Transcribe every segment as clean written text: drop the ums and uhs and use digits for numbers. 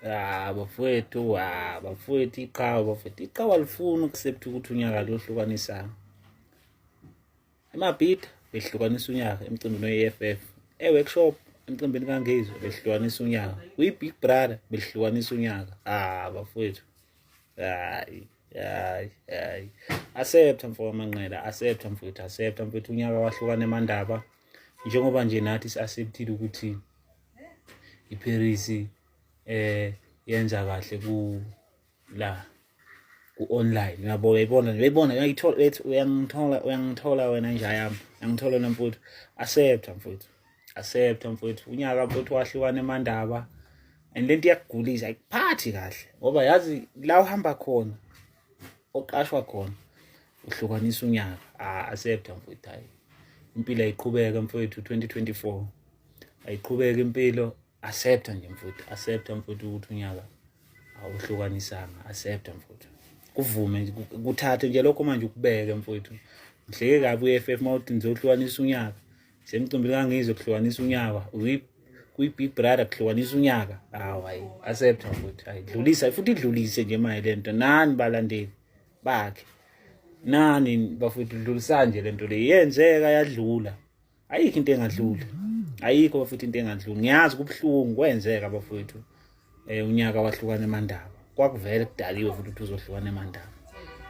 bafowethu iqhawe alifuni accept ukuthi unyaka lohlukanisana. Emabhida behlukanisa unyaka emcimbini we-EFF, workshop emcimbini kaNgezwe behlukanisa unyaka, kwi-Big Brother behlukanisa unyaka. Bafowethu hayi accept mfowethu amanqela, accept mfowethu unyaka wahlukana emandaba, njengoba nje nathi si-acceptile ukuthi iParis yenza kahle ku-online. Uyayibona uyangithola wena nja yami, uyangithola wena mfowethu. Accept mfowethu unyaka mfowethu wahlukana emandaba, and lento iyakugulisa, ayikuphathi kahle ngoba yazi la uhamba khona oqashwa khona uhlukanisa unyaka. Accept mfowethu, hayi impilo ayiqhubeka mfowethu, 2024 ayiqhubeka impilo. Accept nje mfowethu, ukuthi unyaka awuhlukanisanga. Accept mfowethu, kuvume nje, kuthathe nje lokho manje ukubeke mfowethu. Ngihleke kabi u-FF mawuthi nizohlukanisa unyaka, semcimbini kaNgizwe kuhlukanisa unyaka, kwi-Big Brother kuhlukanisa unyaka. Hayi accept mfowethu, hayi dlulisa futhi idlulise nje manje lento. Nani balandeli bakhe, nani bafowethu, dlulisa nje lento le, yenzeka yadlula, ayikho into engadluli, ayikho bafowethu into engadluli. Ngiyazi kubuhlungu, kwenzeka bafowethu, unyaka wahlukana emandaba, kwakuvele kudaliwe futhi ukuthi uzohlukana emandaba,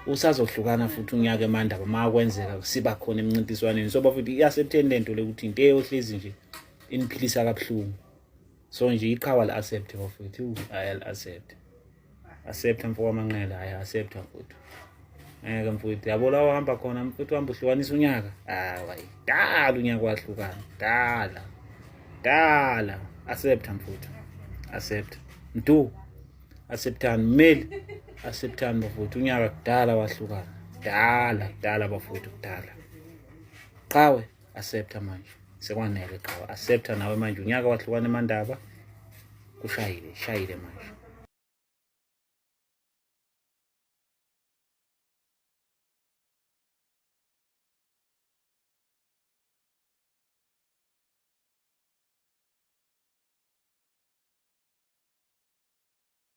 usazohlukana futhi unyaka emandaba makwenzeka siba khona emncintiswaneni. So bafowethu i-accepteni lento le ukuthi into eyohlezi nje iniphilisa kabuhlungu. So nje iqhawe li-accept bafowethu, hayi accept mfowethu amanqela, hayi accept mfowethu. Ngeke mfowethu, yabo la uhamba khona mfowethu, uhamba uhlukanisa unyaka. Hayi dala unyaka wahlukana, dala. Accept mfowethu, accept acceptani mmeli, acceptani bafowethu, unyaka kudala wahlukana, kudala bafowethu, kudala. Qawe accept manje, sekwanele qawe accept nawe manje, unyaka wahlukana emandaba, shayile manje.